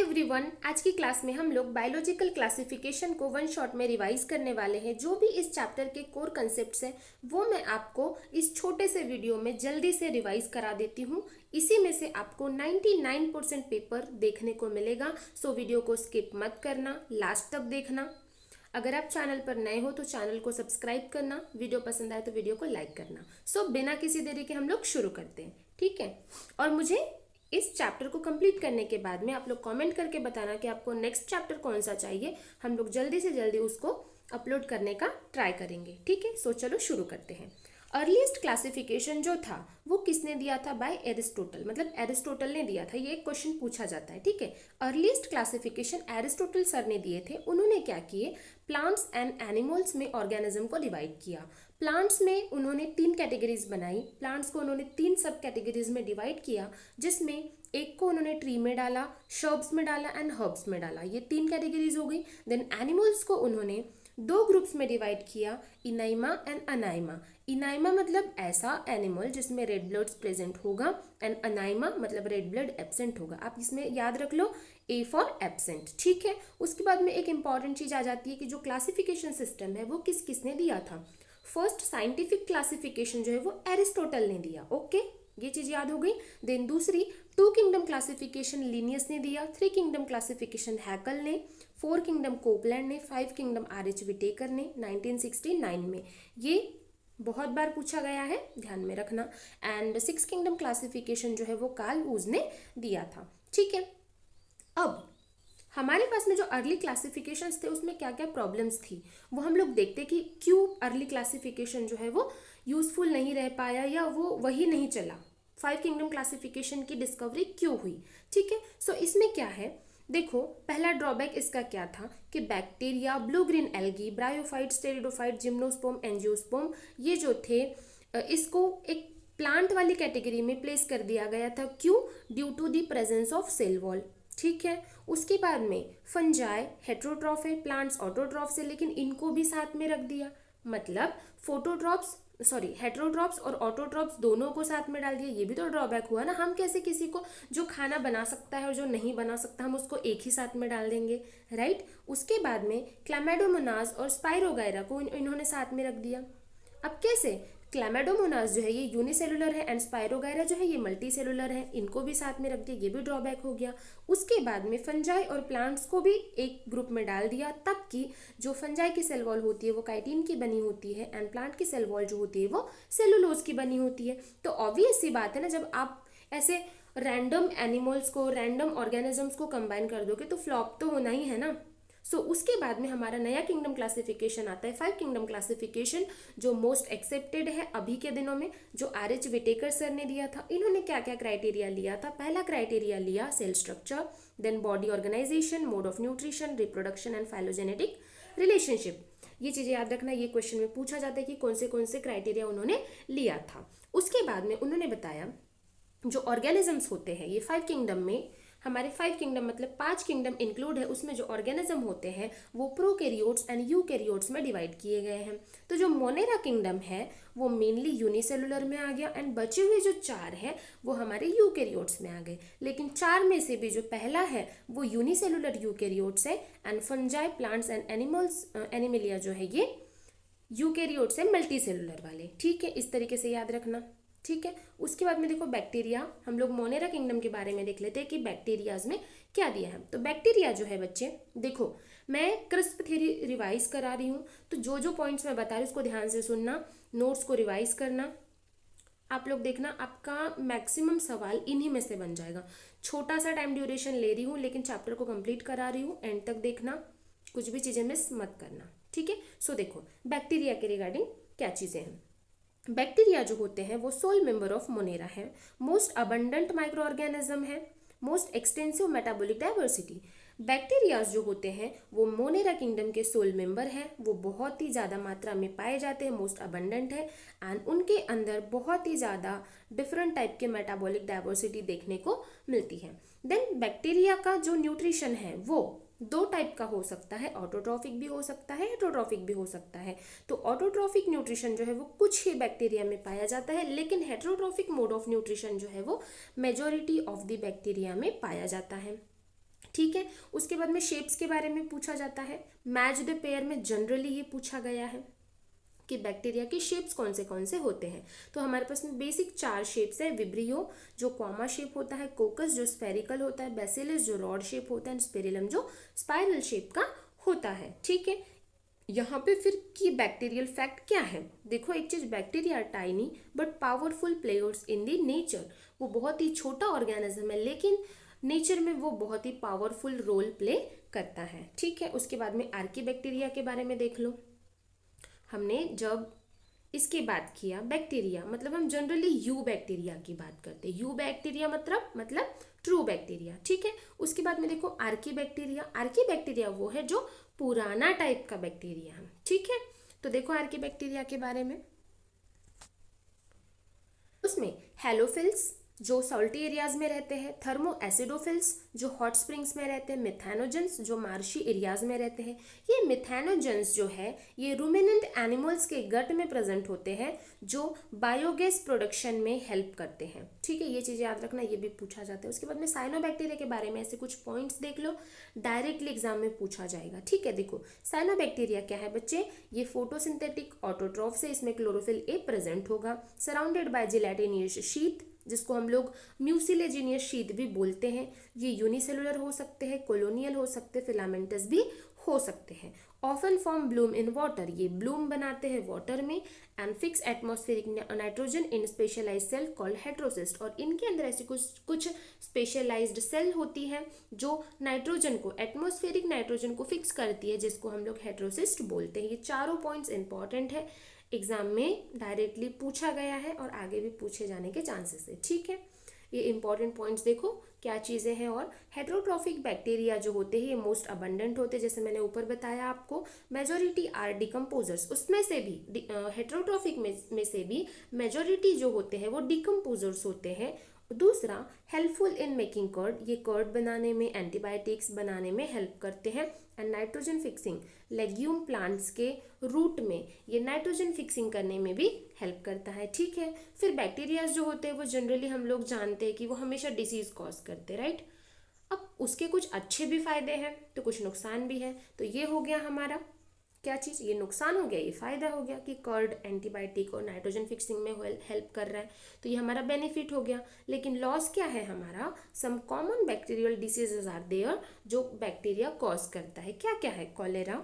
Everyone, आज की class में हम लोग बायोलॉजिकल क्लासिफिकेशन को वन शॉट में रिवाइज करने वाले हैं। जो भी इस चैप्टर के कोर कंसेप्ट्स हैं वो मैं आपको इस छोटे से वीडियो में जल्दी से रिवाइज करा देती हूँ। इसी में से आपको 99% पेपर देखने को मिलेगा, सो वीडियो को स्किप मत करना, लास्ट तक देखना। अगर आप चैनल पर नए हो तो चैनल को सब्सक्राइब करना, वीडियो पसंद आए तो वीडियो को लाइक करना। सो बिना किसी देरी के हम लोग शुरू करते हैं, ठीक है। और मुझे इस चैप्टर को कंप्लीट करने के बाद में आप लोग कमेंट करके बताना कि आपको नेक्स्ट चैप्टर कौन सा चाहिए। हम लोग जल्दी से जल्दी उसको अपलोड करने का ट्राई करेंगे, ठीक है। सो चलो शुरू करते हैं। अर्लीस्ट क्लासिफिकेशन जो था वो किसने दिया था? बाय एरिस्टोटल, मतलब एरिस्टोटल ने दिया था। ये एक क्वेश्चन पूछा जाता है, ठीक है। अर्लीस्ट क्लासिफिकेशन एरिस्टोटल सर ने दिए थे। उन्होंने क्या किए? प्लांट्स एंड एनिमल्स में ऑर्गेनिज्म को डिवाइड किया। प्लांट्स में उन्होंने 3 कैटेगरीज बनाई। प्लांट्स को उन्होंने 3 सब कैटेगरीज में डिवाइड किया, जिसमें एक को उन्होंने ट्री में डाला, शर्ब्स में डाला एंड हर्ब्स में डाला। ये 3 कैटेगरीज हो गई। देन एनिमल्स को उन्होंने 2 ग्रुप्स में डिवाइड किया, इनाइमा एंड अनाइमा। इनाइमा मतलब ऐसा एनिमल जिसमें रेड ब्लड प्रेजेंट होगा, एंड अनाइमा मतलब रेड ब्लड एब्सेंट होगा। आप इसमें याद रख लो, ए फॉर एब्सेंट, ठीक है। उसके बाद में एक इंपॉर्टेंट चीज आ जाती है कि जो क्लासिफिकेशन सिस्टम है वो किसने दिया था। फर्स्ट साइंटिफिक क्लासिफिकेशन जो है वो एरिस्टोटल ने दिया, ओके, ये चीज याद हो गई। देन दूसरी 2 किंगडम क्लासिफिकेशन लिनियस ने दिया, 3 किंगडम क्लासिफिकेशन हैकल ने, 4 किंगडम कोपलैंड ने, 5 किंगडम आर.एच. विटेकर ने 1969 में। ये बहुत बार पूछा गया है, ध्यान में रखना। एंड 6 किंगडम क्लासिफिकेशन जो है वो कार्ल वूज ने दिया था, ठीक है। अब हमारे पास में जो अर्ली क्लासिफिकेशंस थे उसमें क्या क्या प्रॉब्लम्स थी वो हम लोग देखते कि क्यों अर्ली क्लासिफिकेशन जो है वो यूजफुल नहीं रह पाया या वो वही नहीं चला। 5 किंगडम क्लासिफिकेशन की डिस्कवरी क्यों हुई, ठीक है। सो इसमें क्या है, देखो पहला ड्रॉबैक इसका क्या था कि bacteria, blue green algae, bryophyte, pteridophyte, gymnosperm, angiosperm, ये जो थे इसको एक प्लांट वाली कैटेगरी में प्लेस कर दिया गया था। क्यों? Due to the presence of cell wall, ठीक है। उसके बाद में फंजाई हेट्रोट्रॉफ है, प्लांट्स ऑटोट्रॉफ्स है, लेकिन इनको भी साथ में रख दिया। मतलब हेट्रोट्रॉप्स और ऑटोट्रॉप्स दोनों को साथ में डाल दिया। ये भी तो ड्रॉबैक हुआ ना। हम कैसे किसी को जो खाना बना सकता है और जो नहीं बना सकता हम उसको एक ही साथ में डाल देंगे, राइट। उसके बाद में क्लैमाइडोमोनास और स्पाइरोगायरा को इन्होंने साथ में रख दिया। अब कैसे? क्लैमाइडोमोनास जो है ये यूनिसेलुलर है एंड स्पाइरोगायरा जो है ये मल्टी सेलुलर है, इनको भी साथ में रख दिया। ये भी ड्रॉबैक हो गया। उसके बाद में फंजाई और प्लांट्स को भी एक ग्रुप में डाल दिया, तब कि जो फंजाई की सेल वॉल होती है वो काइटिन की बनी होती है एंड प्लांट की सेल वॉल जो होती है वो सेलुलोज की बनी होती है। तो ऑब्वियस सी बात है ना, जब आप ऐसे रैंडम एनिमल्स को, रैंडम ऑर्गेनिजम्स को कंबाइन कर दोगे तो फ्लॉप तो होना ही है ना। सो उसके बाद में हमारा नया किंगडम क्लासिफिकेशन आता है, 5 किंगडम क्लासिफिकेशन, जो मोस्ट एक्सेप्टेड है अभी के दिनों में, जो आर.एच. विटेकर सर ने दिया था। इन्होंने क्या क्या क्राइटेरिया लिया था? पहला क्राइटेरिया लिया cell structure, then body organisation, mode of nutrition, reproduction and phylogenetic relationship. ये चीजें याद रखना, ये क्वेश्चन में पूछा जाता है कि कौन से क्राइटेरिया उन्होंने लिया था। उसके बाद में उन्होंने बताया जो ऑर्गेनिजम्स होते हैं ये 5 किंगडम में, हमारे 5 किंगडम मतलब 5 किंगडम इंक्लूड है, उसमें जो ऑर्गेनिज्म होते हैं वो प्रोकैरियोट्स एंड यूकैरियोट्स में डिवाइड किए गए हैं। तो जो मोनेरा किंगडम है वो मेनली यूनिसेलुलर में आ गया एंड बचे हुए जो 4 है वो हमारे यूकैरियोट्स में आ गए। लेकिन 4 में से भी जो पहला है वो यूनिसेलुलर यूकैरियोट्स है and fungi, plants and animals, Animalia जो है ये यूकैरियोट्स है, मल्टी सेलुलर वाले, ठीक है। इस तरीके से याद रखना, ठीक है। उसके बाद में देखो बैक्टीरिया, हम लोग मोनेरा किंगडम के बारे में देख लेते हैं कि बैक्टीरियाज में क्या दिया है। तो बैक्टीरिया जो है बच्चे, देखो मैं क्रिस्प थ्योरी रिवाइज करा रही हूँ, तो जो जो पॉइंट्स मैं बता रही हूँ उसको ध्यान से सुनना, नोट्स को रिवाइज करना। आप लोग देखना आपका मैक्सिमम सवाल इन्हीं में से बन जाएगा। छोटा सा टाइम ड्यूरेशन ले रही हूँ लेकिन चैप्टर को कंप्लीट करा रही हूँ, एंड तक देखना, कुछ भी चीज़ें मिस मत करना, ठीक है। सो देखो बैक्टीरिया के रिगार्डिंग क्या चीज़ें हैं। बैक्टीरिया जो होते हैं वो सोल मेंबर ऑफ मोनेरा है, मोस्ट अबंडेंट माइक्रो ऑर्गेनिज्म है, most extensive metabolic diversity. Bacterias जो होते हैं वो मोनेरा किंगडम के सोल मेंबर हैं, वो बहुत ही ज़्यादा मात्रा में पाए जाते हैं, मोस्ट अबंडेंट है एंड उनके अंदर बहुत ही ज़्यादा डिफरेंट टाइप के मेटाबॉलिक डाइवर्सिटी देखने को मिलती है। देन बैक्टीरिया का जो न्यूट्रिशन है वो 2 टाइप का हो सकता है, ऑटोट्रॉफिक भी हो सकता है, हेट्रोट्रॉफिक भी हो सकता है। तो ऑटोट्रॉफिक न्यूट्रिशन जो है वो कुछ ही बैक्टीरिया में पाया जाता है, लेकिन हेट्रोट्रॉफिक मोड ऑफ न्यूट्रिशन जो है वो मेजॉरिटी ऑफ द बैक्टीरिया में पाया जाता है, ठीक है। उसके बाद में शेप्स के बारे में पूछा जाता है। मैच द पेयर में जनरली ये पूछा गया है कि बैक्टीरिया के शेप्स कौन से होते हैं। तो हमारे पास में बेसिक 4 शेप्स है। विब्रियो जो कॉमा शेप होता है, कोकस जो स्फेरिकल होता है, बैसिलस जो रॉड शेप होता है, स्पेरिलम जो स्पाइरल शेप का होता है। ठीक है। यहाँ पे फिर की बैक्टीरियल फैक्ट क्या है, देखो एक चीज, bacteria tiny but powerful players in the nature. वो बहुत ही छोटा ऑर्गेनिज्म है लेकिन नेचर में वो बहुत ही पावरफुल रोल प्ले करता है। ठीक है। उसके बाद में आर्कीबैक्टीरिया के बारे में देख लो। हमने जब इसके बात किया बैक्टीरिया, मतलब हम जनरली यू बैक्टीरिया की बात करते हैं। यू बैक्टीरिया मतलब ट्रू बैक्टीरिया। ठीक है। उसके बाद में देखो आर्कीबैक्टीरिया। आर्कीबैक्टीरिया वो है जो पुराना टाइप का बैक्टीरिया है। ठीक है। तो देखो आर्कीबैक्टीरिया के बारे में, उसमें हेलोफिल्स जो सॉल्टी एरियाज में रहते हैं, थर्मो एसिडोफिल्स जो हॉट स्प्रिंग्स में रहते हैं, मिथेनोजेंस जो मार्शी एरियाज में रहते हैं। ये मिथेनोजेंस जो है ये रूमिनेंट एनिमल्स के गट में प्रेजेंट होते हैं जो बायोगैस प्रोडक्शन में हेल्प करते हैं। ठीक है। ये चीज़ याद रखना, ये भी पूछा जाता है। उसके बाद में साइनोबैक्टीरिया के बारे में ऐसे कुछ पॉइंट्स देख लो, डायरेक्टली एग्जाम में पूछा जाएगा। ठीक है। देखो साइनोबैक्टीरिया क्या है बच्चे, ये फोटोसिंथेटिक ऑटोट्रॉफ से इसमें क्लोरोफिल ए प्रेजेंट होगा, सराउंडेड बाय जिलेटिनियस शीथ जिसको हम लोग म्यूसिलेजिनियस शीथ भी बोलते हैं। ये यूनिसेलुलर हो सकते हैं, कॉलोनियल हो सकते हैं, फिलामेंटस भी हो सकते हैं। Often form bloom in water, ये ब्लूम बनाते हैं वाटर में। And fix atmospheric nitrogen in specialised cell called heterocyst, और इनके अंदर ऐसी कुछ स्पेशलाइज्ड सेल होती है जो नाइट्रोजन को, एटमॉस्फेरिक नाइट्रोजन को फिक्स करती है, जिसको हम लोग हेट्रोसिस्ट बोलते हैं। ये चारों पॉइंट्स इंपॉर्टेंट है, एग्जाम में डायरेक्टली पूछा गया है और आगे भी पूछे जाने के चांसेस है। ठीक है। ये इंपॉर्टेंट पॉइंट्स देखो क्या चीज़ें हैं। और हेट्रोट्रॉफिक बैक्टीरिया जो होते हैं ये मोस्ट अबंडेंट होते हैं, जैसे मैंने ऊपर बताया आपको। मेजॉरिटी आर डिकम्पोजर्स, उसमें से भी हेट्रोट्रॉफिक में से भी मेजॉरिटी जो होते हैं वो डिकम्पोजर्स होते हैं। दूसरा हेल्पफुल इन मेकिंग कर्ड, ये कर्ड बनाने में, एंटीबायोटिक्स बनाने में हेल्प करते हैं। And nitrogen fixing, legume plants के रूट में ये नाइट्रोजन फिक्सिंग करने में भी हेल्प करता है। ठीक है। फिर बैक्टीरियाज जो होते हैं वो जनरली हम लोग जानते हैं कि वो हमेशा डिसीज कॉज करते हैं, राइट। अब उसके कुछ अच्छे भी फायदे हैं तो कुछ नुकसान भी है। तो ये हो गया हमारा क्या चीज़, ये नुकसान हो गया, ये फायदा हो गया कि कर्ड एंटीबायोटिक और नाइट्रोजन फिक्सिंग में हेल्प कर रहा है, तो ये हमारा बेनिफिट हो गया। लेकिन लॉस क्या है हमारा, some common bacterial diseases are there जो बैक्टीरिया कॉज करता है। क्या क्या है, cholera,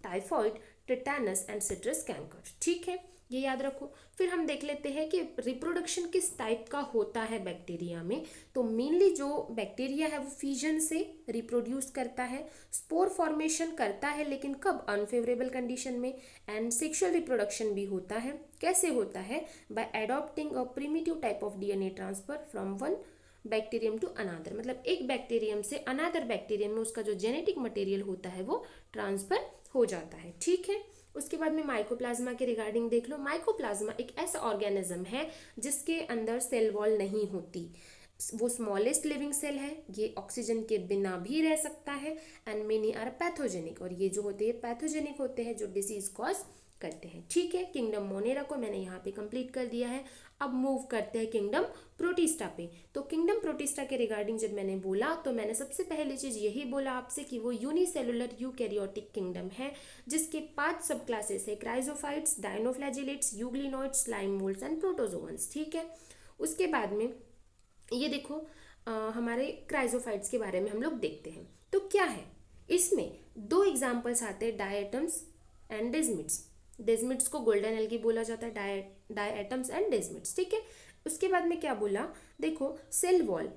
typhoid, tetanus and citrus canker. ठीक है, ये याद रखो। फिर हम देख लेते हैं कि रिप्रोडक्शन किस टाइप का होता है बैक्टीरिया में। तो मेनली जो बैक्टीरिया है वो फिजन से रिप्रोड्यूस करता है, स्पोर फॉर्मेशन करता है, लेकिन कब, अनफेवरेबल कंडीशन में। एंड सेक्सुअल रिप्रोडक्शन भी होता है। कैसे होता है, by adopting a primitive type of DNA transfer from one bacterium to another, मतलब एक बैक्टीरियम से अनादर बैक्टीरियम में उसका जो जेनेटिक मटेरियल होता है वो ट्रांसफर हो जाता है। ठीक है। उसके बाद में माइकोप्लाज्मा के रिगार्डिंग देख लो। माइकोप्लाज्मा एक ऐसा ऑर्गेनिज्म है जिसके अंदर सेल वॉल नहीं होती, वो स्मॉलेस्ट लिविंग सेल है, ये ऑक्सीजन के बिना भी रह सकता है। एंड मेनी आर पैथोजेनिक, और ये जो होते हैं पैथोजेनिक होते हैं जो डिसीज कॉज करते हैं। ठीक है। किंगडम मोनेरा को मैंने यहाँ पे कंप्लीट कर दिया है। अब मूव करते हैं किंगडम प्रोटिस्टा पे। तो किंगडम प्रोटिस्टा के रिगार्डिंग जब मैंने बोला तो मैंने सबसे पहली चीज़ यही बोला आपसे कि वो यूनिसेलुलर यूकैरियोटिक किंगडम है जिसके 5 सब क्लासेस है, chrysophytes, dinoflagellates, euglenoids, slime moulds and protozoans. ठीक है। उसके बाद में ये देखो हमारे क्राइजोफाइट्स के बारे में हम लोग देखते हैं। तो क्या है, इसमें 2 एग्जाम्पल्स आते हैं, डायटम्स एंड डेजमिड्स। डेजमिड्स को गोल्डन एल्गी बोला जाता है, डायटम्स एंड डेजमिड्स। ठीक है। उसके बाद में क्या बोला, देखो cell wall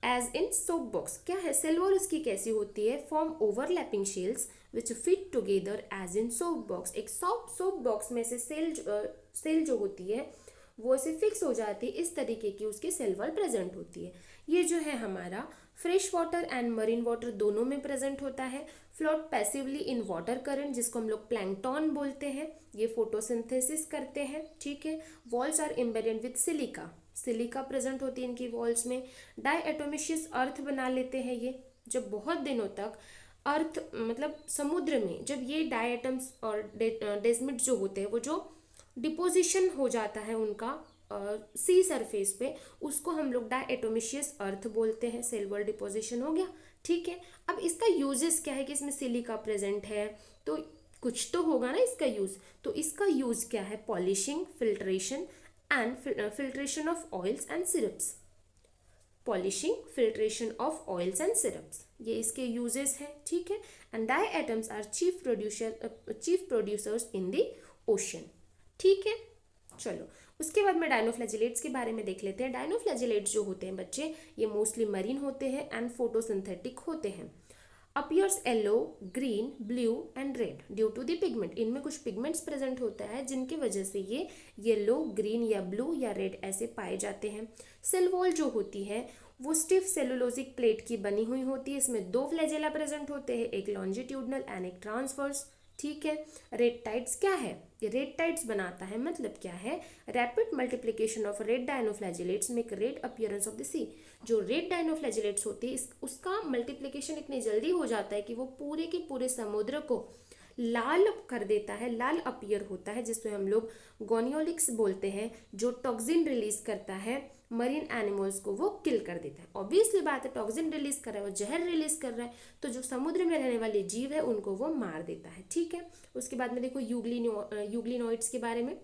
as in soap box. क्या है, सेल वॉल उसकी कैसी होती है, form overlapping shells which fit together as in soap box. एक सोप बॉक्स में से सेल जो होती है वो ऐसे फिक्स हो जाती है, इस तरीके की उसकी सेल वॉल प्रेजेंट होती है। ये जो है हमारा fresh water and marine water दोनों में प्रेजेंट होता है। Float passively in water current जिसको हम लोग प्लैंकटन बोलते हैं, ये फोटोसिंथेसिस करते हैं। ठीक है। Walls are embedded with silica present होती है इनकी वॉल्स में। डायएटोमिशियस अर्थ बना लेते हैं ये, जब बहुत दिनों तक अर्थ मतलब समुद्र में जब ये डायएटम्स और डेजमिड जो होते हैं वो जो डिपोजिशन हो जाता है उनका सी सरफेस पे, उसको हम लोग डायटोमिशियस अर्थ बोलते हैं। सेल वॉल डिपोजिशन हो गया, ठीक है। अब इसका यूजेस क्या है कि इसमें सिलिका प्रेजेंट है, तो कुछ तो होगा ना इसका यूज। तो इसका यूज क्या है, polishing, filtration and filtration of oils and syrups. Polishing, filtration of oils and syrups, ये इसके यूजेस हैं, ठीक है। And diatoms are chief producers in the ocean, ठीक है। चलो उसके बाद में डायनोफ्लैजिलेट्स के बारे में देख लेते हैं। डायनोफ्लैजिलेट्स जो होते हैं बच्चे, ये मोस्टली मरीन होते हैं एंड फोटोसिंथेटिक होते हैं। Appears yellow, green, blue and red due to the pigment. इनमें कुछ पिगमेंट्स प्रेजेंट होता है जिनकी वजह से ये येलो, ग्रीन या ब्लू या रेड ऐसे पाए जाते हैं। सेल वॉल जो होती है वो स्टिफ सेलुलोजिक प्लेट की बनी हुई होती है। इसमें दो फ्लैजेला प्रेजेंट होते हैं, एक लॉन्जिट्यूडनल एंड एक ट्रांसवर्स, ठीक है। रेड टाइड्स क्या है, ये रेड टाइड्स बनाता है, मतलब क्या है, rapid multiplication of red dinoflagellates make red appearance of the sea. जो रेड डायनोफ्लैजिलेट्स होती है उसका मल्टीप्लिकेशन इतनी जल्दी हो जाता है कि वो पूरे के पूरे समुद्र को लाल कर देता है, लाल अपीयर होता है, जिसमें हम लोग गोनियोलिक्स बोलते हैं, जो टॉक्सिन रिलीज करता है मरीन एनिमल्स को, वो किल कर देता है। ऑब्वियसली बात है, टॉक्सिन रिलीज कर रहा है, वो जहर रिलीज कर रहा है, तो जो समुद्र में रहने वाले जीव है उनको वो मार देता है, ठीक है। उसके बाद में देखो यूग्लिनोइड्स के बारे में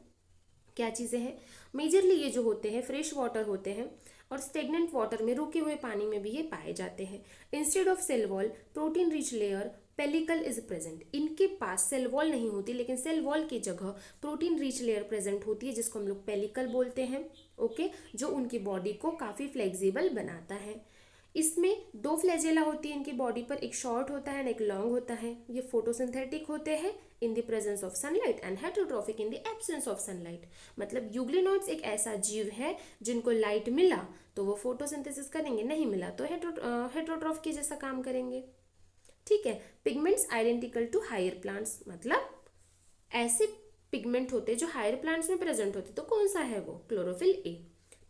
क्या चीज़ें हैं। मेजरली ये जो होते हैं फ्रेश वाटर होते हैं और स्टेगनेंट वाटर में, रुके हुए पानी में भी ये पाए जाते हैं। Instead of cell wall protein rich layer pellicle is present. इनके पास सेल वॉल नहीं होती, लेकिन सेल वॉल की जगह प्रोटीन रिच लेयर प्रेजेंट होती है, जिसको हम लोग पेलिकल बोलते हैं, ओके, जो उनकी बॉडी को काफ़ी फ्लेक्सिबल बनाता है। इसमें दो फ्लैजेला होती है इनकी बॉडी पर, एक शॉर्ट होता है एंड एक लॉन्ग होता है। ये फोटोसिंथेटिक होते हैं in the presence of sunlight and heterotrophic in the absence of sunlight. मतलब यूग्लिनोइड्स एक ऐसा जीव है जिनको लाइट मिला तो वो फोटोसिंथेसिस करेंगे, नहीं मिला तो हेटरोट्रॉफ के जैसा काम करेंगे, ठीक है। Pigments identical to higher plants, मतलब ऐसे पिगमेंट होते हैं जो हायर प्लांट्स में प्रेजेंट होते, तो कौन सा है वो, क्लोरोफिल ए,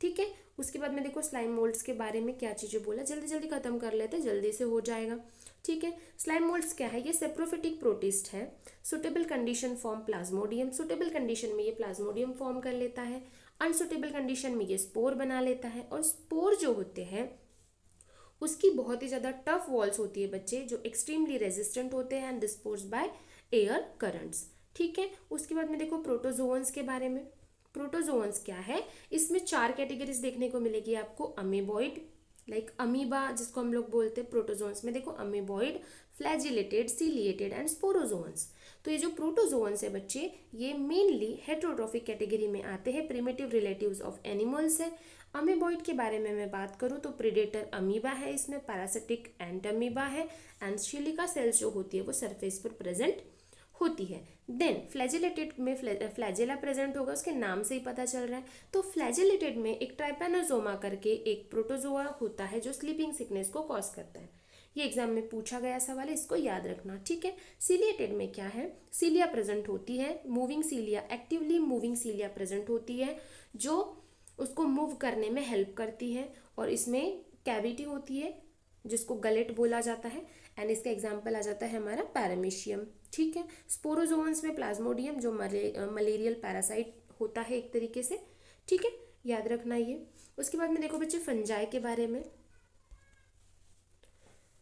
ठीक है। उसके बाद में देखो स्लाइम मोल्ड्स के बारे में क्या चीज़ें बोला, जल्दी जल्दी खत्म कर लेते हैं, जल्दी से हो जाएगा, ठीक है। स्लाइम मोल्ड्स क्या है, ये सेप्रोफिटिक प्रोटिस्ट है। Suitable condition form Plasmodium, suitable condition में ये प्लाज्मोडियम फॉर्म कर लेता है, अनसुटेबल कंडीशन में ये स्पोर बना लेता है। और स्पोर जो होते हैं उसकी बहुत ही ज़्यादा टफ वॉल्स होती है बच्चे, जो एक्सट्रीमली रेजिस्टेंट होते हैं and dispose by air currents, ठीक है। उसके बाद में देखो प्रोटोजोअन्स के बारे में। प्रोटोजोअन्स क्या है, इसमें 4 कैटेगरीज देखने को मिलेगी आपको। अमीबॉइड, लाइक अमीबा जिसको हम लोग बोलते हैं, प्रोटोजोअन्स में देखो अमीबॉइड, फ्लैजिलेटेड, सीलिएटेड एंड स्पोरोजोअन्स। तो ये जो प्रोटोजोअन्स है बच्चे, ये मेनली हेटरोट्रॉफिक कैटेगरी में आते हैं, प्रिमिटिव रिलेटिव्स ऑफ एनिमल्स है। अमीबॉइड के बारे में मैं बात करूँ तो प्रीडेटर अमीबा है, इसमें पैरासिटिक एंट अमीबा है एंड सिलिका सेल्स जो होती है वो सरफेस पर प्रेजेंट होती है। देन फ्लैजिलेटेड में फ्लैजेला प्रेजेंट होगा, उसके नाम से ही पता चल रहा है। तो फ्लैजिलेटेड में एक ट्राइपेनोसोमा करके एक प्रोटोजोआ होता है जो स्लीपिंग सिकनेस को कॉज करता है। ये एग्जाम में पूछा गया सवाल है, इसको याद रखना, ठीक है। सीलिएटेड में क्या है, सीलिया प्रेजेंट होती है, मूविंग सीलिया, एक्टिवली मूविंग सीलिया प्रेजेंट होती है जो उसको मूव करने में हेल्प करती है। और इसमें कैविटी होती है जिसको गलेट बोला जाता है एंड इसका एग्जाम्पल आ जाता है हमारा पैरामीशियम, ठीक है। स्पोरोजोअन्स में प्लाज्मोडियम जो मलेरियल पैरासाइट होता है एक तरीके से, ठीक है, याद रखना ये। उसके बाद में देखो बच्चे फंजाई के बारे में।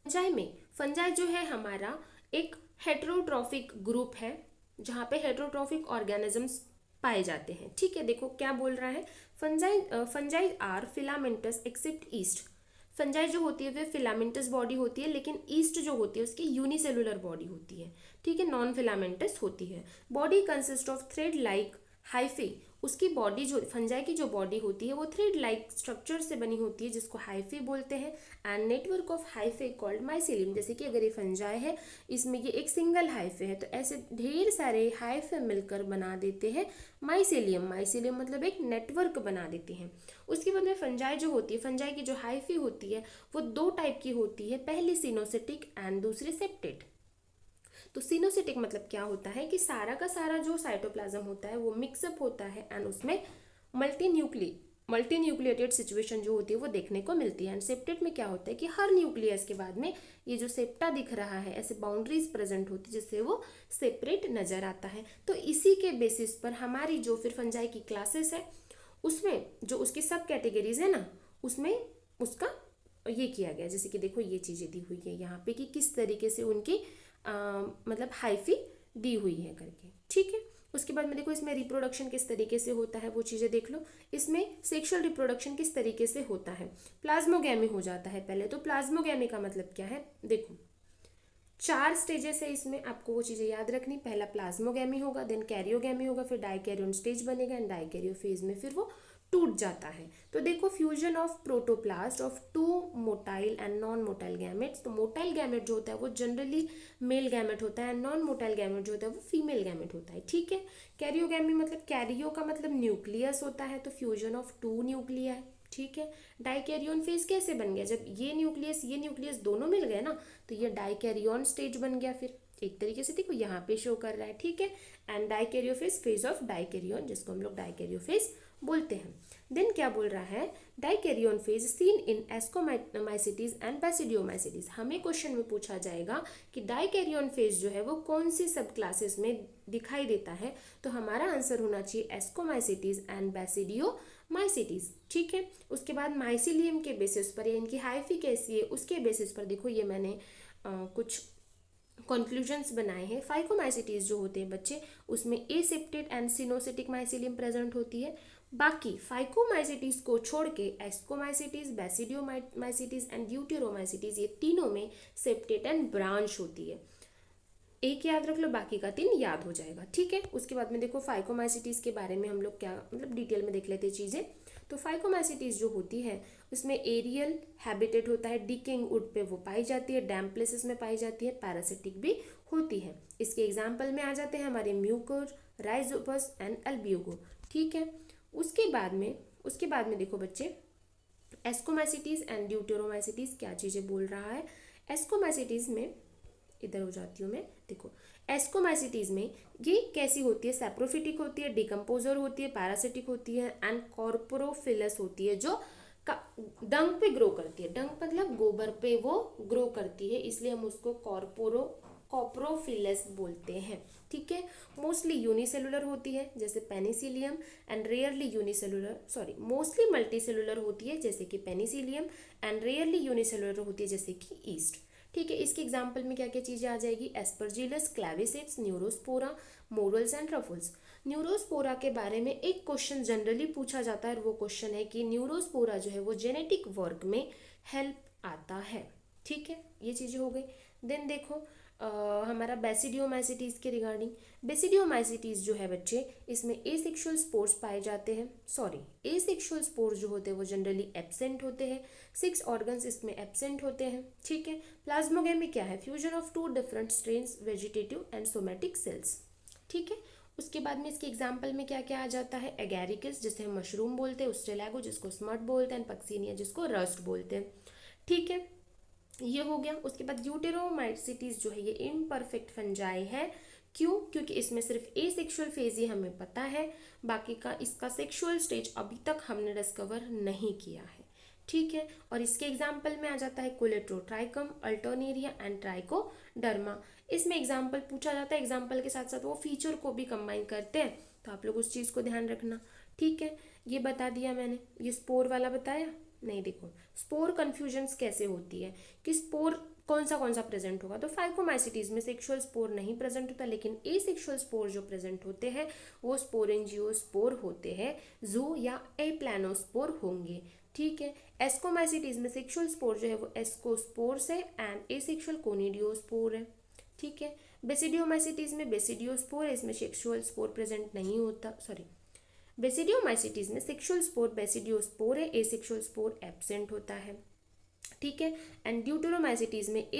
फंजाई जो है हमारा एक हेटरोट्रॉफिक ग्रुप है जहाँ पे हेटरोट्रॉफिक ऑर्गेनिजम्स पाए जाते हैं, ठीक है। देखो क्या बोल रहा है, fungi are filamentous except yeast. Fungi जो होती है वे फिलामेंटस बॉडी होती है, लेकिन ईस्ट जो होती है उसकी यूनिसेलुलर बॉडी होती है, ठीक है, नॉन फिलामेंटस होती है। Body consist of thread like hyphae, उसकी बॉडी जो फंजाई की जो बॉडी होती है वो थ्रेड लाइक स्ट्रक्चर से बनी होती है जिसको हाइफे बोलते हैं and network of hyphae called mycelium. जैसे कि अगर ये फंजाई है, इसमें ये एक सिंगल हाइफे है, तो ऐसे ढेर सारे हाइफे मिलकर बना देते हैं माइसेलियम। माइसेलियम मतलब एक नेटवर्क बना देते हैं। उसके बाद में फंजाई जो होती है, फंजाई की जो हाइफे होती है वो 2 टाइप की होती है, पहली सिनोसिटिक एंड दूसरी सेप्टेड। तो सिनोसिटिक मतलब क्या होता है कि सारा का सारा जो साइटोप्लाज्म होता है वो मिक्सअप होता है एंड उसमें मल्टीन्यूक्लिएटेड सिचुएशन जो होती है वो देखने को मिलती है। एंड सेप्टेड में क्या होता है कि हर न्यूक्लियस के बाद में ये जो सेप्टा दिख रहा है ऐसे बाउंड्रीज प्रेजेंट होती है जिससे वो सेपरेट नजर आता है। तो इसी के बेसिस पर हमारी जो फिर फंजाई की क्लासेस है उसमें जो उसकी सब कैटेगरीज है ना, उसमें उसका ये किया गया। जैसे कि देखो ये चीज़ें दी हुई है यहाँ पे कि किस तरीके से उनकी मतलब हाइफी दी हुई है करके, ठीक है। उसके बाद में देखो इसमें रिप्रोडक्शन किस तरीके से होता है वो चीज़ें देख लो। इसमें सेक्सुअल रिप्रोडक्शन किस तरीके से होता है, प्लाज्मोगैमी हो जाता है पहले। तो प्लाज्मोगैमी का मतलब क्या है, देखो 4 स्टेजेस है इसमें, आपको वो चीज़ें याद रखनी। पहला प्लाज्मोगैमी होगा, देन कैरियोगैमी होगा, फिर डाइकैरियोन स्टेज बनेगा एंड डाइकैरियो फेज में फिर वो टूट जाता है। तो देखो fusion of protoplast of 2 motile and non motile gametes. तो मोटाइल गैमेट जो होता है वो जनरली मेल गैमेट होता है, नॉन मोटाइल गैमेट जो होता है वो फीमेल गैमेट होता है, ठीक है। कैरियोगैमी मतलब कैरियो का मतलब न्यूक्लियस होता है, तो फ्यूजन ऑफ 2 न्यूक्लिया है, ठीक है। डाइकैरियोन फेज कैसे बन गया, जब ये न्यूक्लियस दोनों मिल गए ना, तो ये डाइकैरियोन स्टेज बन गया। फिर एक तरीके से देखो यहाँ पे शो कर रहा है, ठीक है। And dikaryophase, phase of dikaryon, जिसको हम लोग डाइकैरियोफेज बोलते हैं। देन क्या बोल रहा है, dikaryon phase seen in ascomycetes and basidiomycetes. हमें क्वेश्चन में पूछा जाएगा कि डाइकैरियोन फेज जो है वो कौन सी सब क्लासेस में दिखाई देता है, तो हमारा आंसर होना चाहिए एस्कोमाइसिटीज एंड बैसिडियोमाइसिटीज, ठीक है। उसके बाद माइसिलियम के बेसिस पर या इनकी हाइफी कैसी है उसके बेसिस पर देखो ये मैंने कुछ कंक्लूजन्स बनाए हैं। फाइकोमाइसिटीज जो होते हैं बच्चे, उसमें एसेप्टेड एंड सिनोसिटिक माइसिलियम प्रेजेंट होती है। बाकी फाइकोमाइसिटीज को छोड़ के एस्कोमाइसिटीज, बैसिडियोमाइसिटीज एंड ड्यूटेरोमाइसिटीज, ये तीनों में सेप्टेट एंड ब्रांच होती है। एक याद रख लो, बाकी का 3 याद हो जाएगा, ठीक है। उसके बाद में देखो फाइकोमाइसिटीज के बारे में हम लोग क्या मतलब डिटेल में देख लेते हैं चीज़ें। तो फाइकोमाइसिटीज जो होती है उसमें एरियल हैबिटेट होता है, डिकेइंग वुड पे वो पाई जाती है, डैम्प प्लेसेस में पाई जाती है, पैरासिटिक भी होती है। इसके एग्जाम्पल में आ जाते हैं हमारे म्यूकोर, राइजोपस एंड अल्बियोगो, ठीक है। उसके बाद में देखो बच्चे एस्कोमाइसिटीज एंड ड्यूटेरोमाइसिटीज क्या चीज़ें बोल रहा है। एस्कोमाइसिटीज में इधर हो जाती हूँ मैं, देखो एस्कोमाइसिटीज में ये कैसी होती है, सैप्रोफिटिक होती है, डिकम्पोजर होती है, पैरासिटिक होती है एंड कॉर्पोरोफिलस होती है, जो डंग पे ग्रो करती है। डंग मतलब गोबर पे वो ग्रो करती है, इसलिए हम उसको कॉप्रोफिलस बोलते हैं, ठीक है। मोस्टली यूनिसेलुलर होती है जैसे पेनिसिलियम एंड मोस्टली मल्टीसेलुलर होती है जैसे कि पेनिसिलियम एंड रेयरली यूनिसेलुलर होती है जैसे कि ईस्ट, ठीक है। इसके एग्जाम्पल में क्या क्या चीज़ें आ जाएगी, Aspergillus, क्लैविसेप्स, Neurospora, morals and ruffles. Neurospora के बारे में एक क्वेश्चन जनरली पूछा जाता है और वो क्वेश्चन है कि न्यूरोस्पोरा जो है वो जेनेटिक वर्क में हेल्प आता है, ठीक है। ये चीज़ें हो गई। देन देखो हमारा बेसिडियोमाइसिटीज के रिगार्डिंग, बेसिडियोमाइसिटीज जो है बच्चे, इसमें एसेक्सुअल स्पोर्स पाए जाते हैं। एसेक्सुअल स्पोर्स जो होते हैं वो जनरली एब्सेंट होते हैं। 6 ऑर्गन्स इसमें एब्सेंट होते हैं, ठीक है। प्लाज्मोगैमी क्या है, fusion of 2 different strains vegetative and somatic cells, ठीक है। उसके बाद में इसके एग्जाम्पल में क्या क्या आ जाता है, एगैरिकस जिसे हम मशरूम बोलते हैं, उस्टेलैगो जिसको स्मट बोलते हैं, पक्सीनिया जिसको रस्ट बोलते हैं, ठीक है। ये हो गया। उसके बाद ड्यूटेरोमाइसिटीज जो है ये इम्परफेक्ट फंजाई है, क्यों, क्योंकि इसमें सिर्फ एसेक्सुअल फेज ही हमें पता है, बाकी का इसका सेक्सुअल स्टेज अभी तक हमने डिस्कवर नहीं किया है, ठीक है। और इसके एग्जाम्पल में आ जाता है कोलेट्रोट्राइकम, अल्टरनेरिया एंड ट्राइकोडर्मा। इसमें एग्जाम्पल पूछा जाता है, एग्जाम्पल के साथ साथ वो फीचर को भी कंबाइन करते हैं, तो आप लोग उस चीज़ को ध्यान रखना, ठीक है। ये बता दिया मैंने, ये स्पोर वाला बताया नहीं। देखो स्पोर कन्फ्यूजन्स कैसे होती है कि स्पोर कौन सा प्रेजेंट होगा, तो फाइकोमाइसिटीज में सेक्सुअल स्पोर नहीं प्रेजेंट होता, लेकिन एसेक्सुअल स्पोर जो प्रेजेंट होते हैं वो स्पोरेंजियोस्पोर होते हैं, जू या एप्लानोस्पोर होंगे, ठीक है। एस्कोमाइसिटीज में सेक्सुअल स्पोर जो है वो एस्कोस्पोर्स है एंड एसेक्सुअल कोनिडियोस्पोर है, ठीक है। बेसिडियोमाइसिटीज में बेसिडियोस्पोर है, इसमें सेक्सुअल स्पोर प्रेजेंट नहीं होता, बेसिडियोमाइसिटीज में सेक्सुअल स्पोर बेसिडियोस्पोर है, एसेक्सुअल स्पोर एब्सेंट होता है, ठीक है। एंड ड्यूटेरोमाइसिटीज में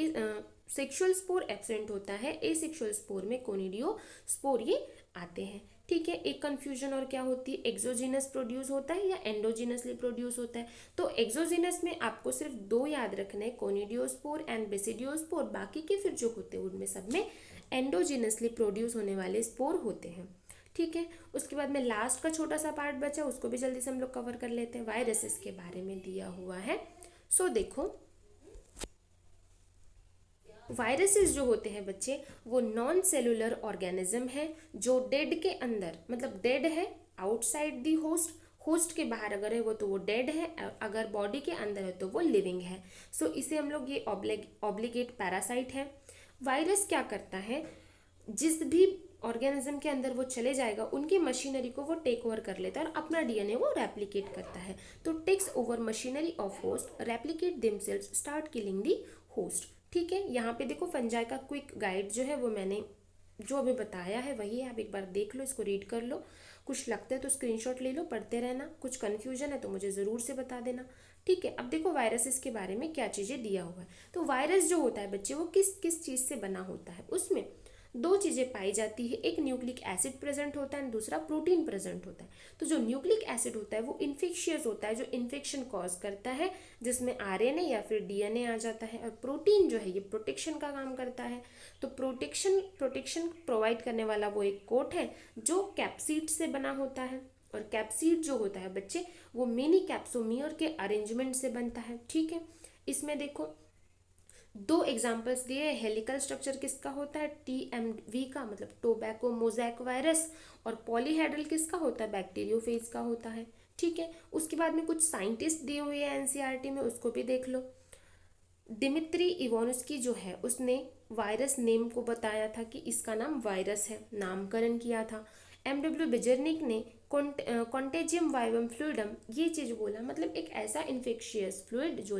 सेक्सुअल स्पोर एब्सेंट होता है, एसेक्सुअल स्पोर में कोनिडियोस्पोर ये आते हैं, ठीक है। एक कंफ्यूजन और क्या होती है, एक्सोजिनस प्रोड्यूस होता है या एंडोजिनसली प्रोड्यूस होता है। तो एक्सोजिनस में आपको सिर्फ 2 याद रखना है, कोनिडियोस्पोर एंड बेसिडियोस्पोर, बाकी के फिर जो होते हैं उनमें सब में एंडोजिनसली प्रोड्यूस होने वाले स्पोर होते हैं, ठीक है। उसके बाद में लास्ट का छोटा सा पार्ट बचा, उसको भी जल्दी से हम लोग कवर कर लेते हैं। वायरसेस के बारे में दिया हुआ है, सो देखो वायरसेस जो होते हैं बच्चे वो नॉन सेलुलर ऑर्गेनिज्म है जो डेड के अंदर, मतलब डेड है आउटसाइड दी होस्ट, होस्ट के बाहर अगर है वो तो वो डेड है, अगर बॉडी के अंदर है तो वो लिविंग है। सो इसे हम लोग ये ऑब्लिगेट पैरासाइट है। वायरस क्या करता है, जिस भी ऑर्गेनिज्म के अंदर वो चले जाएगा उनकी मशीनरी को वो टेक ओवर कर लेता है और अपना डीएनए वो रेप्लिकेट करता है। तो takes over machinery of host, replicate themselves, start killing the host. ठीक है, यहाँ पे देखो फंजाई का क्विक गाइड जो है वो मैंने जो अभी बताया है वही है, आप एक बार देख लो, इसको रीड कर लो, कुछ लगता है तो स्क्रीनशॉट ले लो, पढ़ते रहना, कुछ कन्फ्यूजन है तो मुझे ज़रूर से बता देना। ठीक है, अब देखो वायरसेस के बारे में क्या चीज़ें दिया हुआ है। तो वायरस जो होता है बच्चे वो किस किस चीज़ से बना होता है, उसमें दो चीज़ें पाई जाती है, एक न्यूक्लिक एसिड प्रेजेंट होता है और दूसरा प्रोटीन प्रेजेंट होता है। तो जो न्यूक्लिक एसिड होता है वो इन्फेक्शियस होता है, जो इन्फेक्शन कॉज करता है, जिसमें आरएनए या फिर डीएनए आ जाता है। और प्रोटीन जो है ये प्रोटेक्शन का काम करता है। तो प्रोटेक्शन प्रोवाइड करने वाला वो एक कोट है जो कैप्सिड से बना होता है। और कैप्सिड जो होता है बच्चे वो मिनी कैप्सोमियर के अरेंजमेंट से बनता है। ठीक है, इसमें देखो दो एग्जाम्पल्स दिए हैं। हेलिकल स्ट्रक्चर किसका होता है, टीएमवी का, मतलब टोबैको मोजैक वायरस। और पॉलीहेड्रल किसका होता है, बैक्टीरियोफेज का होता है। ठीक है, उसके बाद में कुछ साइंटिस्ट दिए हुए हैं एनसीईआरटी में, उसको भी देख लो। दिमित्री इवानोस्की जो है उसने वायरस नेम को बताया था कि इसका नाम वायरस है, नामकरण किया था। एमडब्ल्यू बिजर्निक ने कॉन्टेजियम वाइवम फ्लूइडम ये चीज़ बोला, मतलब एक ऐसा इन्फेक्शियस फ्लूइड जो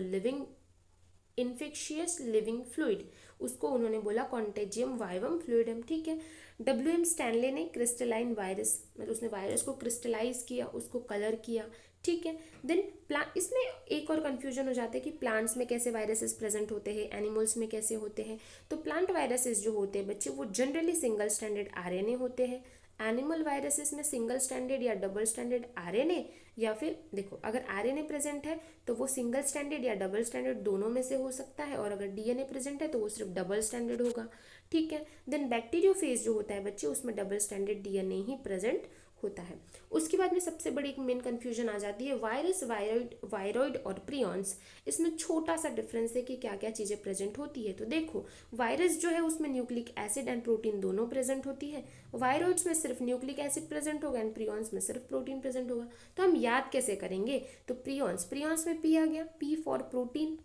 इन्फेक्शियस लिविंग फ्लूइड, उसको उन्होंने बोला कॉन्टेजियम वाइवम फ्लूइडम। ठीक है, डब्ल्यू एम स्टैनले ने क्रिस्टलाइन वायरस, मतलब उसने वायरस को क्रिस्टलाइज किया, उसको कलर किया। ठीक है, देन प्लांट, इसमें एक और कन्फ्यूजन हो जाता है कि प्लांट्स में कैसे वायरसेस प्रेजेंट होते हैं, एनिमल्स में कैसे होते हैं। तो प्लांट वायरसेस जो होते हैं बच्चे वो जनरली सिंगल स्टैंडर्ड आरएनए होते हैं। एनिमल वायरसेस में सिंगल स्टैंडर्ड या डबल स्टैंडर्ड आरएनए, या फिर देखो अगर आरएनए प्रेजेंट है तो वो सिंगल स्टैंडर्ड या डबल स्टैंडर्ड दोनों में से हो सकता है, और अगर डीएनए प्रेजेंट है तो वो सिर्फ डबल स्टैंडर्ड होगा। ठीक है, देन बैक्टीरियोफेज जो होता है बच्चे उसमें डबल स्टैंडर्ड डीएनए ही प्रेजेंट होता है। उसके बाद में सबसे बड़ी एक मेन कन्फ्यूजन आ जाती है वायरस, वायरॉइड और प्रियॉन्स। इसमें छोटा सा डिफरेंस है कि क्या क्या चीज़ें प्रेजेंट होती है। तो देखो वायरस जो है उसमें न्यूक्लिक एसिड एंड प्रोटीन दोनों प्रेजेंट होती है। वायरॉइड्स में सिर्फ न्यूक्लिक एसिड प्रेजेंट होगा एंड प्रियॉन्स में सिर्फ प्रोटीन प्रेजेंट होगा। तो हम याद कैसे करेंगे, तो प्रियॉन्स में पी आ गया, पी फॉर प्रोटीन।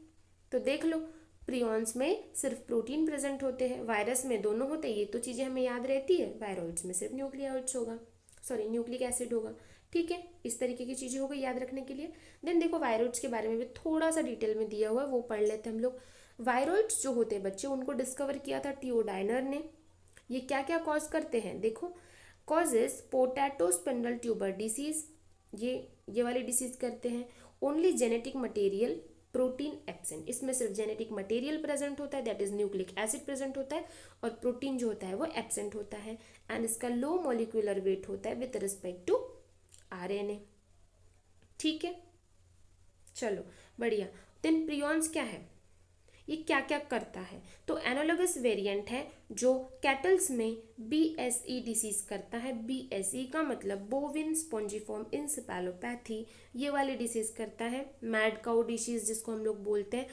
तो देख लो प्रियॉन्स में सिर्फ प्रोटीन प्रेजेंट होते हैं, वायरस में दोनों होते हैं, ये तो चीज़ें हमें याद रहती है। वायरॉइड्स में सिर्फ न्यूक्लियोइड्स होगा, सॉरी न्यूक्लिक एसिड होगा। ठीक है, इस तरीके की चीज़ें हो गई याद रखने के लिए। देन देखो वायरॉइड्स के बारे में भी थोड़ा सा डिटेल में दिया हुआ है, वो पढ़ लेते हैं हम लोग। वायरॉइड्स जो होते हैं बच्चे उनको डिस्कवर किया था थियोडाइनर ने। ये क्या क्या कॉज करते हैं, देखो causes potato spindle tuber disease, ये वाली डिसीज करते हैं। Only genetic material protein absent, इसमें सिर्फ जेनेटिक मटेरियल प्रेजेंट होता है, that is nucleic acid present होता है, और प्रोटीन जो होता है वो एब्सेंट होता है। एंड इसका लो मॉलिक्यूलर वेट होता है विद रिस्पेक्ट टू आरएनए। ठीक है, चलो बढ़िया। देन प्रियॉन्स क्या है, ये क्या क्या करता है, तो एनालॉगस वेरिएंट है जो कैटल्स में बीएसई डिसीज करता है। बीएसई का मतलब बोविन स्पॉन्जिफॉर्म इंसेफेलोपैथी, ये वाली डिसीज करता है। मैड काउ डिसीज जिसको हम लोग बोलते हैं,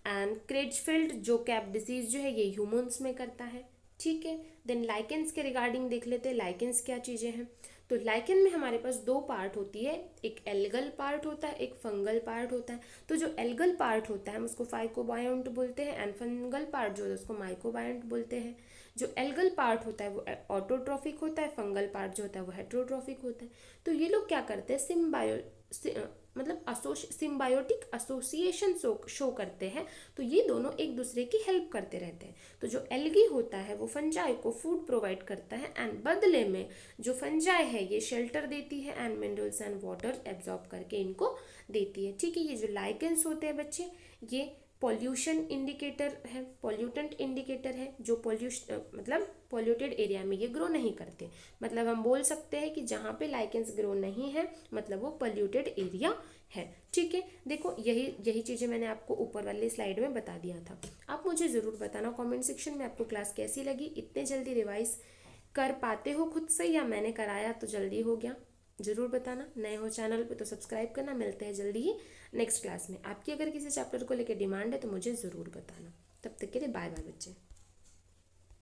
एंड क्रेजफेल्ड जो कैप डिसीज जो है ये ह्यूमंस में करता है। ठीक है, देन लाइकेंस के रिगार्डिंग देख लेते हैं, लाइकेंस क्या चीज़ें हैं। तो लाइकेन में हमारे पास दो पार्ट होती है, एक एल्गल पार्ट होता है, एक फंगल पार्ट होता है। तो जो एल्गल पार्ट होता है हम उसको फाइकोबायोंट बोलते हैं, एंड फंगल पार्ट जो है उसको माइकोबायोंट बोलते हैं। जो एल्गल पार्ट होता है वो ऑटोट्रॉफिक होता है, फंगल पार्ट जो होता है वो हेट्रोट्रॉफिक होता है। तो ये लोग क्या करते हैं, मतलब सिम्बायोटिक एसोसिएशन शो करते हैं। तो ये दोनों एक दूसरे की हेल्प करते रहते हैं। तो जो एल्गी होता है वो फंजाई को फूड प्रोवाइड करता है, एंड बदले में जो फंजाई है ये शेल्टर देती है and minerals and water absorb करके इनको देती है। ठीक है, ये जो लाइकेंस होते हैं बच्चे ये पॉल्यूशन इंडिकेटर है, पॉल्यूटेंट इंडिकेटर है, जो मतलब पॉल्यूटेड एरिया में ये ग्रो नहीं करते। मतलब हम बोल सकते हैं कि जहाँ पे लाइकेंस ग्रो नहीं है मतलब वो पॉल्यूटेड एरिया है। ठीक है, देखो यही चीज़ें मैंने आपको ऊपर वाली स्लाइड में बता दिया था। आप मुझे ज़रूर बताना कमेंट सेक्शन में आपको क्लास कैसी लगी, इतने जल्दी रिवाइज कर पाते हो खुद से या मैंने कराया तो जल्दी हो गया, ज़रूर बताना। नए हो चैनल पे तो सब्सक्राइब करना। मिलते हैं जल्दी ही नेक्स्ट क्लास में। आपकी अगर किसी चैप्टर को लेकर डिमांड है तो मुझे ज़रूर बताना। तब तक के लिए बाय बाय बच्चे।